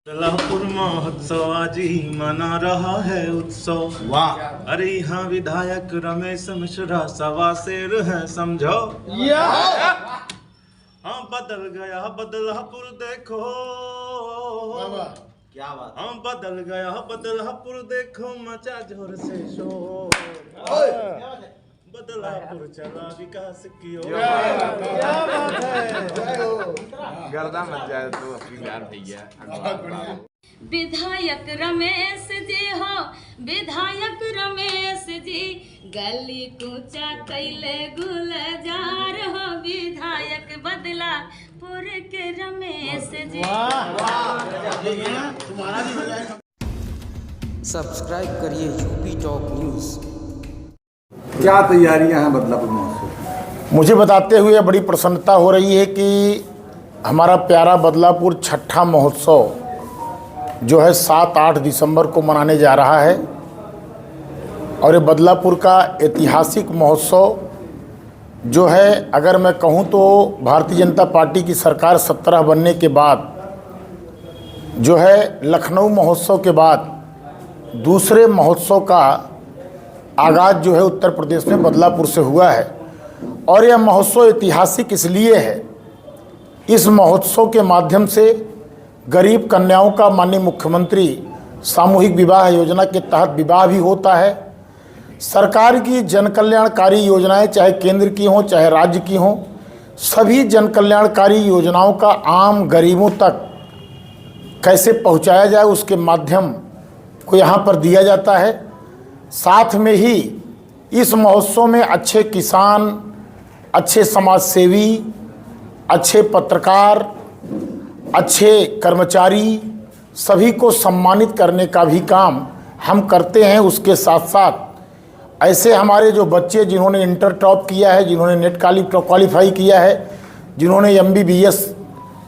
बदलापुर महोत्सव आज ही मना रहा है उत्सव। वाह। अरे यहाँ विधायक रमेश मिश्रा सवा शेर है समझो। हाँ बदल गया बदलापुर देखो। क्या बात। हाँ बदल गया बदलापुर देखो मचा जोर से शोर। बदलापुर चला विकास की ओर। क्या बात है। गर्दा मच जाए तो अपनी यार भैया। विधायक रमेश जी हो, विधायक रमेश जी, गली कूचा कैले गुलजार हो, विधायक बदलापुर के रमेश जी। सब्सक्राइब करिए यूपी टॉप न्यूज़। क्या तैयारियां हैं बदलापुर महोत्सव? मुझे बताते हुए बड़ी प्रसन्नता हो रही है कि हमारा प्यारा बदलापुर छठा महोत्सव जो है 7-8 दिसंबर को मनाने जा रहा है। और ये बदलापुर का ऐतिहासिक महोत्सव जो है, अगर मैं कहूँ तो भारतीय जनता पार्टी की सरकार 17 बनने के बाद जो है लखनऊ महोत्सव के बाद दूसरे महोत्सव का आगाज़ जो है उत्तर प्रदेश में बदलापुर से हुआ है। और यह महोत्सव ऐतिहासिक इसलिए है, इस महोत्सव के माध्यम से गरीब कन्याओं का माननीय मुख्यमंत्री सामूहिक विवाह योजना के तहत विवाह भी होता है। सरकार की जनकल्याणकारी योजनाएं चाहे केंद्र की हों चाहे राज्य की हों, सभी जनकल्याणकारी योजनाओं का आम गरीबों तक कैसे पहुंचाया जाए उसके माध्यम को यहाँ पर दिया जाता है। साथ में ही इस महोत्सव में अच्छे किसान, अच्छे समाज सेवी, अच्छे पत्रकार, अच्छे कर्मचारी सभी को सम्मानित करने का भी काम हम करते हैं। उसके साथ साथ ऐसे हमारे जो बच्चे जिन्होंने इंटर टॉप किया है, जिन्होंने नेट क्वालिफाई किया है, जिन्होंने MBBS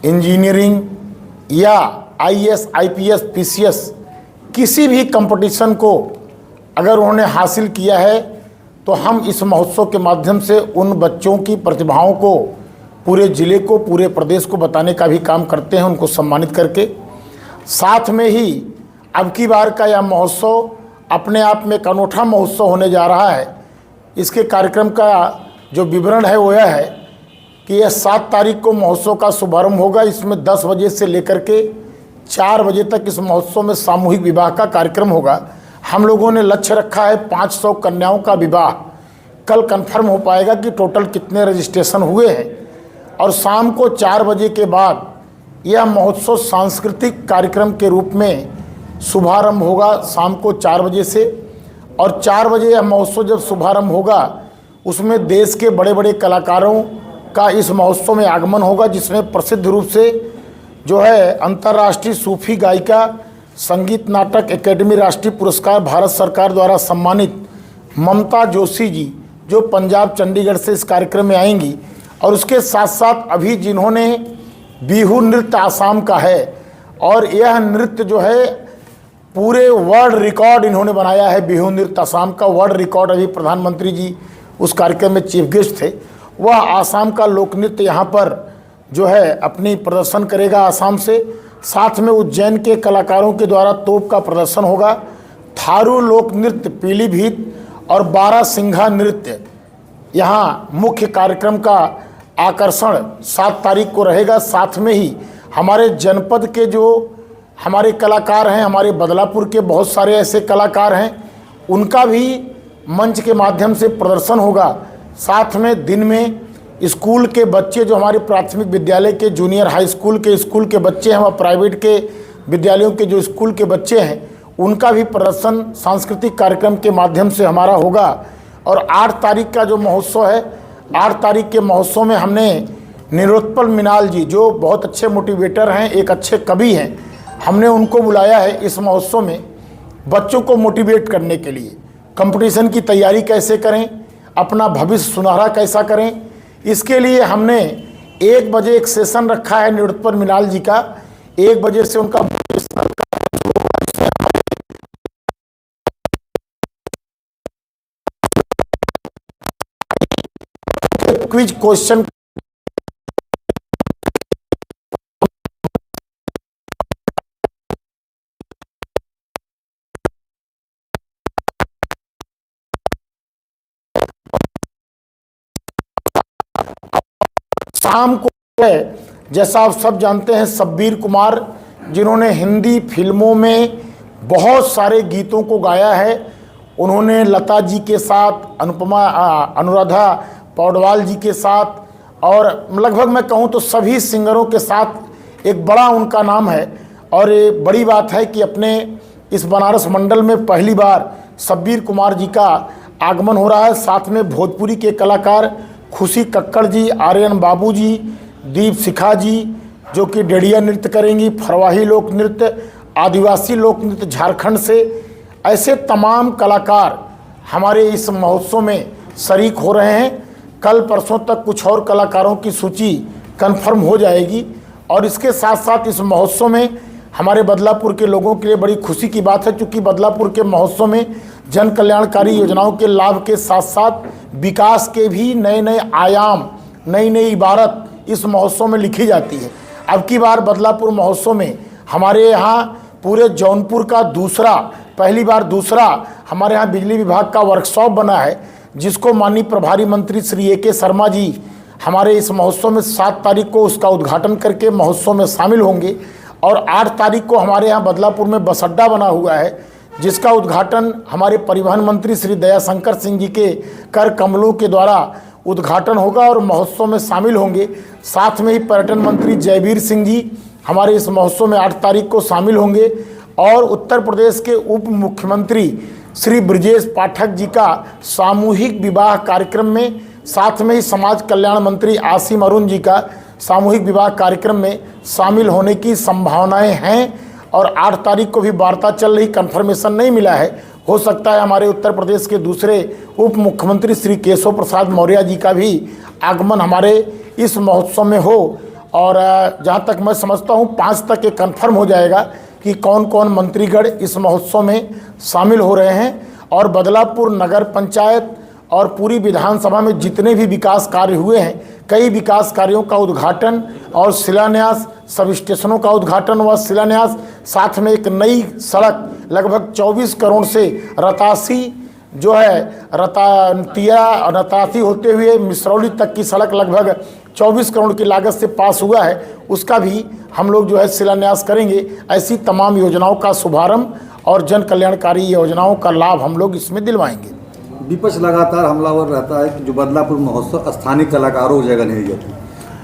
इंजीनियरिंग या IAS IPS PCS किसी भी कंपटीशन को अगर उन्होंने हासिल किया है, तो हम इस महोत्सव के माध्यम से उन बच्चों की प्रतिभाओं को पूरे ज़िले को, पूरे प्रदेश को बताने का भी काम करते हैं, उनको सम्मानित करके। साथ में ही अब की बार का यह महोत्सव अपने आप में एक अनूठा महोत्सव होने जा रहा है। इसके कार्यक्रम का जो विवरण है वो यह है कि यह 7 तारीख को महोत्सव का शुभारंभ होगा। इसमें 10 बजे से लेकर के 4 बजे तक इस महोत्सव में सामूहिक विवाह का कार्यक्रम होगा। हम लोगों ने लक्ष्य रखा है 500 कन्याओं का विवाह। कल कंफर्म हो पाएगा कि टोटल कितने रजिस्ट्रेशन हुए हैं। और शाम को 4 बजे के बाद यह महोत्सव सांस्कृतिक कार्यक्रम के रूप में शुभारंभ होगा शाम को 4 बजे से। और 4 बजे यह महोत्सव जब शुभारंभ होगा, उसमें देश के बड़े बड़े कलाकारों का इस महोत्सव में आगमन होगा, जिसमें प्रसिद्ध रूप से जो है अंतर्राष्ट्रीय सूफी गायिका, संगीत नाटक एकेडमी राष्ट्रीय पुरस्कार भारत सरकार द्वारा सम्मानित ममता जोशी जी जो पंजाब चंडीगढ़ से इस कार्यक्रम में आएंगी। और उसके साथ साथ अभी जिन्होंने बिहू नृत्य आसाम का है, और यह नृत्य जो है पूरे वर्ल्ड रिकॉर्ड इन्होंने बनाया है। बिहू नृत्य आसाम का वर्ल्ड रिकॉर्ड, अभी प्रधानमंत्री जी उस कार्यक्रम में चीफ गेस्ट थे। वह आसाम का लोक नृत्य यहाँ पर जो है अपनी प्रदर्शन करेगा आसाम से। साथ में उज्जैन के कलाकारों के द्वारा तोप का प्रदर्शन होगा। थारू लोक नृत्य, पीलीभीत और 12 सिंघा नृत्य यहाँ मुख्य कार्यक्रम का आकर्षण 7 तारीख को रहेगा। साथ में ही हमारे जनपद के जो हमारे कलाकार हैं, हमारे बदलापुर के बहुत सारे ऐसे कलाकार हैं, उनका भी मंच के माध्यम से प्रदर्शन होगा। साथ में दिन में स्कूल के बच्चे जो हमारे प्राथमिक विद्यालय के, जूनियर हाई स्कूल के स्कूल के बच्चे हैं, और प्राइवेट के विद्यालयों के जो स्कूल के बच्चे हैं, उनका भी प्रदर्शन सांस्कृतिक कार्यक्रम के माध्यम से हमारा होगा। और 8 तारीख का जो महोत्सव है, 8 तारीख के महोत्सव में हमने निरुत्पल मिनाल जी जो बहुत अच्छे मोटिवेटर हैं, एक अच्छे कवि हैं, हमने उनको बुलाया है इस महोत्सव में बच्चों को मोटिवेट करने के लिए। कंपटीशन की तैयारी कैसे करें, अपना भविष्य सुनहरा कैसा करें, इसके लिए हमने 1 बजे एक सेशन रखा है निरुत्पल मिनाल जी का। 1 बजे से उनका क्विज क्वेश्चन नाम को है, जैसा आप सब जानते हैं, शब्बीर कुमार, जिन्होंने हिंदी फिल्मों में बहुत सारे गीतों को गाया है। उन्होंने लता जी के साथ, अनुराधा पौडवाल जी के साथ, और लगभग मैं कहूँ तो सभी सिंगरों के साथ एक बड़ा उनका नाम है। और ये बड़ी बात है कि अपने इस बनारस मंडल में पहली बार शब्बीर कुमार जी का आगमन हो रहा है। साथ में भोजपुरी के कलाकार खुशी कक्कड़ जी, आर्यन बाबू जी, दीप शिखा जी जो कि डेढ़िया नृत्य करेंगी, फरवाही लोक नृत्य, आदिवासी लोक नृत्य झारखंड से, ऐसे तमाम कलाकार हमारे इस महोत्सव में शरीक हो रहे हैं। कल परसों तक कुछ और कलाकारों की सूची कंफर्म हो जाएगी। और इसके साथ साथ इस महोत्सव में हमारे बदलापुर के लोगों के लिए बड़ी खुशी की बात है, क्योंकि बदलापुर के महोत्सव में जन कल्याणकारी योजनाओं के लाभ के साथ साथ विकास के भी नए नए आयाम, नई नई इबारत इस महोत्सव में लिखी जाती है। अब की बार बदलापुर महोत्सव में हमारे यहाँ पूरे जौनपुर का पहली बार दूसरा हमारे यहाँ बिजली विभाग का वर्कशॉप बना है, जिसको माननीय प्रभारी मंत्री श्री ए के शर्मा जी हमारे इस महोत्सव में 7 तारीख को उसका उद्घाटन करके महोत्सव में शामिल होंगे। और 8 तारीख को हमारे यहाँ बदलापुर में बस अड्डा बना हुआ है, जिसका उद्घाटन हमारे परिवहन मंत्री श्री दयाशंकर सिंह जी के कर कमलों के द्वारा उद्घाटन होगा और महोत्सव में शामिल होंगे। साथ में ही पर्यटन मंत्री जयवीर सिंह जी हमारे इस महोत्सव में 8 तारीख को शामिल होंगे। और उत्तर प्रदेश के उप मुख्यमंत्री श्री ब्रजेश पाठक जी का सामूहिक विवाह कार्यक्रम में, साथ में ही समाज कल्याण मंत्री आसिम अरुण जी का सामूहिक विवाह कार्यक्रम में शामिल होने की संभावनाएं हैं। और 8 तारीख को भी वार्ता चल रही, कंफर्मेशन नहीं मिला है। हो सकता है हमारे उत्तर प्रदेश के दूसरे उप मुख्यमंत्री श्री केशव प्रसाद मौर्य जी का भी आगमन हमारे इस महोत्सव में हो। और जहाँ तक मैं समझता हूँ 5 तक ये कन्फर्म हो जाएगा कि कौन कौन मंत्रीगण इस महोत्सव में शामिल हो रहे हैं। और बदलापुर नगर पंचायत और पूरी विधानसभा में जितने भी विकास कार्य हुए हैं, कई विकास कार्यों का उद्घाटन और शिलान्यास, सब स्टेशनों का उद्घाटन व शिलान्यास, साथ में एक नई सड़क लगभग 24 करोड़ से रतासी जो है रतासी होते हुए मिसरौली तक की सड़क लगभग 24 करोड़ की लागत से पास हुआ है, उसका भी हम लोग जो है शिलान्यास करेंगे। ऐसी तमाम योजनाओं का शुभारंभ और जन कल्याणकारी योजनाओं का लाभ हम लोग इसमें दिलवाएंगे। विपक्ष लगातार हमलावर रहता है कि जो बदलापुर महोत्सव स्थानीय कलाकारों को जगह नहीं दी जाती,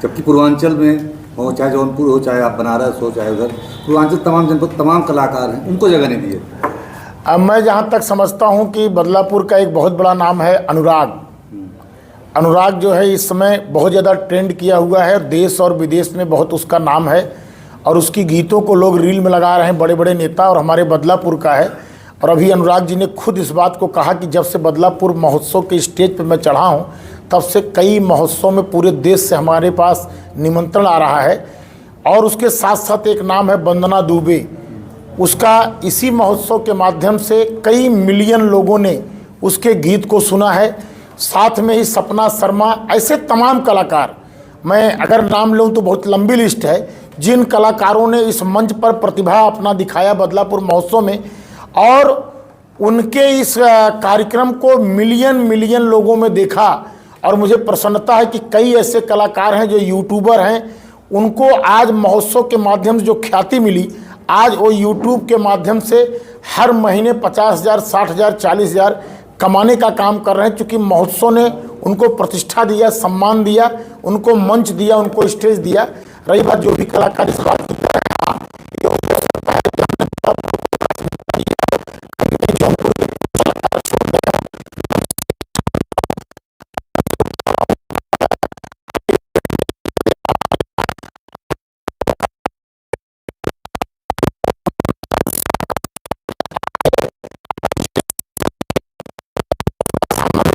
जबकि पूर्वांचल में हो, चाहे जौनपुर हो, चाहे आप बनारस हो, चाहे उधर पूर्वांचल तमाम जनपद तमाम कलाकार हैं, उनको जगह नहीं दी जाती। अब मैं जहाँ तक समझता हूँ कि बदलापुर का एक बहुत बड़ा नाम है अनुराग। अनुराग जो है इस समय बहुत ज़्यादा ट्रेंड किया हुआ है, देश और विदेश में बहुत उसका नाम है और उसकी गीतों को लोग रील में लगा रहे हैं, बड़े बड़े नेता, और हमारे बदलापुर का है। और अभी अनुराग जी ने खुद इस बात को कहा कि जब से बदलापुर महोत्सव के स्टेज पर मैं चढ़ा हूँ, तब से कई महोत्सव में पूरे देश से हमारे पास निमंत्रण आ रहा है। और उसके साथ साथ एक नाम है वंदना दुबे, उसका इसी महोत्सव के माध्यम से कई मिलियन लोगों ने उसके गीत को सुना है। साथ में ही सपना शर्मा, ऐसे तमाम कलाकार, मैं अगर नाम लूँ तो बहुत लंबी लिस्ट है, जिन कलाकारों ने इस मंच पर प्रतिभा अपना दिखाया बदलापुर महोत्सव में, और उनके इस कार्यक्रम को मिलियन मिलियन लोगों में देखा। और मुझे प्रसन्नता है कि कई ऐसे कलाकार हैं जो यूट्यूबर हैं, उनको आज महोत्सव के माध्यम से जो ख्याति मिली, आज वो यूट्यूब के माध्यम से हर महीने 50,000, 60,000, 40,000 कमाने का काम कर रहे हैं, क्योंकि महोत्सव ने उनको प्रतिष्ठा दिया, सम्मान दिया, उनको मंच दिया, उनको स्टेज दिया। रही बात जो भी कलाकार इस बात की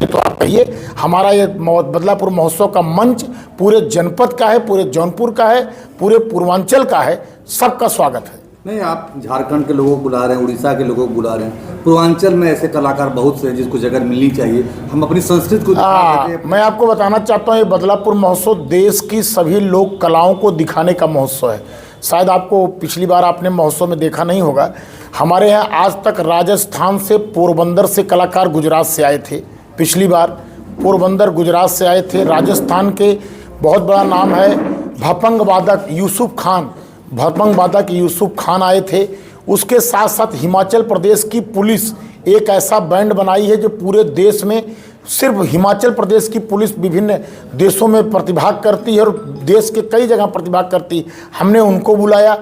तो आप कहिए, हमारा ये बदलापुर महोत्सव का मंच पूरे जनपद का है, पूरे जौनपुर का है, पूरे पूर्वांचल का है, सबका स्वागत है। नहीं, आप झारखंड के लोगों को बुला रहे हैं, उड़ीसा के लोगों को बुला रहे हैं, पूर्वांचल में ऐसे कलाकार बहुत से हैं जिसको जगह मिलनी चाहिए। हम अपनी संस्कृति को मैं आपको बताना चाहता हूँ, ये बदलापुर महोत्सव देश की सभी लोक कलाओं को दिखाने का महोत्सव है। शायद आपको पिछली बार आपने महोत्सव में देखा नहीं होगा, हमारे यहाँ आज तक राजस्थान से, पोरबंदर से कलाकार गुजरात से आए थे। पिछली बार पोरबंदर गुजरात से आए थे, राजस्थान के बहुत बड़ा नाम है, भपंग वादक यूसुफ खान, भपंग वादक यूसुफ खान आए थे। उसके साथ साथ हिमाचल प्रदेश की पुलिस एक ऐसा बैंड बनाई है जो पूरे देश में, सिर्फ हिमाचल प्रदेश की पुलिस विभिन्न देशों में प्रतिभाग करती है और देश के कई जगह प्रतिभाग करती है। हमने उनको बुलाया,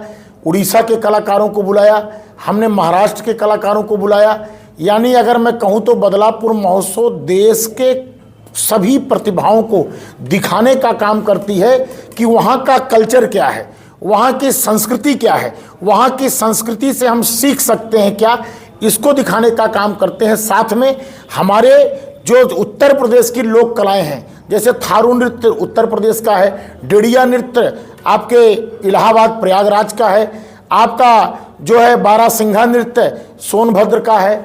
उड़ीसा के कलाकारों को बुलाया, हमने महाराष्ट्र के कलाकारों को बुलाया। यानी अगर मैं कहूँ तो बदलापुर महोत्सव देश के सभी प्रतिभाओं को दिखाने का काम करती है कि वहाँ का कल्चर क्या है, वहाँ की संस्कृति क्या है, वहाँ की संस्कृति से हम सीख सकते हैं क्या, इसको दिखाने का काम करते हैं। साथ में हमारे जो उत्तर प्रदेश की लोक कलाएं हैं, जैसे थारू नृत्य उत्तर प्रदेश का है, डेढ़िया नृत्य आपके इलाहाबाद प्रयागराज का है, आपका जो है बारासिंघा नृत्य सोनभद्र का है,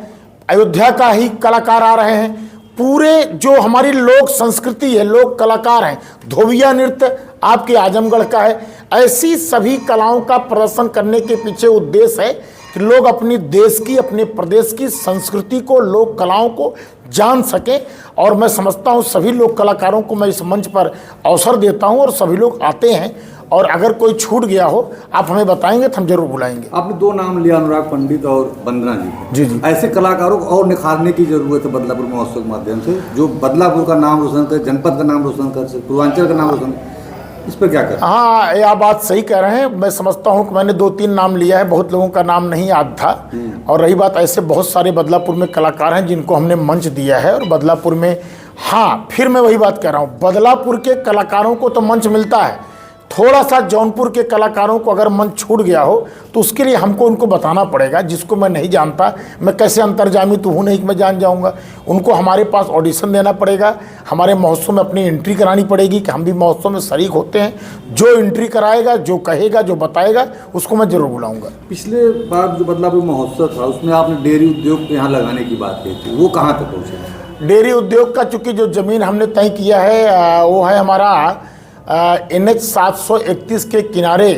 अयोध्या का ही कलाकार आ रहे हैं। पूरे जो हमारी लोक संस्कृति है, लोक कलाकार हैं, धोबिया नृत्य आपके आजमगढ़ का है। ऐसी सभी कलाओं का प्रदर्शन करने के पीछे उद्देश्य है कि लोग अपनी देश की, अपने प्रदेश की संस्कृति को, लोक कलाओं को जान सकें। और मैं समझता हूँ सभी लोक कलाकारों को मैं इस मंच पर अवसर देता हूँ और सभी लोग आते हैं। और अगर कोई छूट गया हो आप हमें बताएंगे तो हम जरूर बुलाएंगे। आपने दो नाम लिया, अनुराग पंडित और वंदना जी। जी। ऐसे कलाकारों को और निखारने की जरूरत है बदलापुर महोत्सव के माध्यम से, जो बदलापुर का नाम रोशन करे, जनपद का नाम रोशन कर सके, पूर्वांचल का नाम रोशन, इस पर क्या करें? हाँ, यह बात सही कह रहे हैं। मैं समझता हूँ कि मैंने 2-3 नाम लिया है, बहुत लोगों का नाम नहीं याद था। और रही बात, ऐसे बहुत सारे बदलापुर में कलाकार हैं जिनको हमने मंच दिया है। और बदलापुर में, हाँ, फिर मैं वही बात कह रहा हूँ, बदलापुर के कलाकारों को तो मंच मिलता है, थोड़ा सा जौनपुर के कलाकारों को अगर मंच छूट गया हो तो उसके लिए हमको उनको बताना पड़ेगा। जिसको मैं नहीं जानता, मैं कैसे अंतर्जामी तो हूँ नहीं कि मैं जान जाऊँगा। उनको हमारे पास ऑडिशन देना पड़ेगा, हमारे महोत्सव में अपनी एंट्री करानी पड़ेगी कि हम भी महोत्सव में शरीक होते हैं। जो एंट्री कराएगा, जो कहेगा, जो बताएगा, उसको मैं जरूर बुलाऊँगा। पिछले बार जो बदलापुर महोत्सव था उसमें आपने डेयरी उद्योग यहाँ लगाने की बात की थी, वो कहाँ तक पहुँचे? डेयरी उद्योग का चूँकि जो ज़मीन हमने तय किया है वो है हमारा NH 731 के किनारे,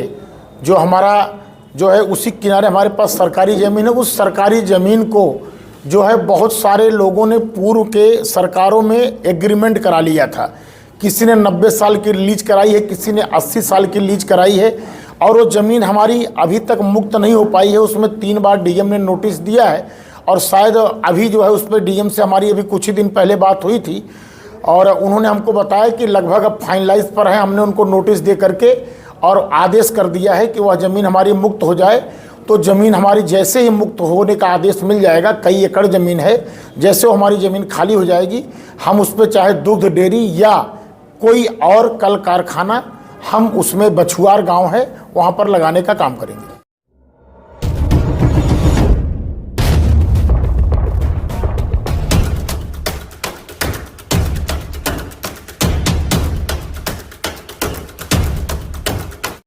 जो हमारा जो है उसी किनारे हमारे पास सरकारी ज़मीन है। उस सरकारी ज़मीन को जो है बहुत सारे लोगों ने पूर्व के सरकारों में एग्रीमेंट करा लिया था। किसी ने 90 साल की लीज कराई है, किसी ने 80 साल की लीज कराई है। और वो ज़मीन हमारी अभी तक मुक्त नहीं हो पाई है। उसमें 3 बार डीएम ने नोटिस दिया है और शायद अभी जो है उस पर डीएम से हमारी अभी कुछ ही दिन पहले बात हुई थी और उन्होंने हमको बताया कि लगभग अब फाइनलाइज पर है। हमने उनको नोटिस दे करके और आदेश कर दिया है कि वह ज़मीन हमारी मुक्त हो जाए। तो ज़मीन हमारी जैसे ही मुक्त होने का आदेश मिल जाएगा, कई एकड़ ज़मीन है, जैसे वो हमारी ज़मीन खाली हो जाएगी, हम उस पर चाहे दुग्ध डेयरी या कोई और कल कारखाना, हम उसमें बछुआर गांव है वहाँ पर लगाने का काम करेंगे।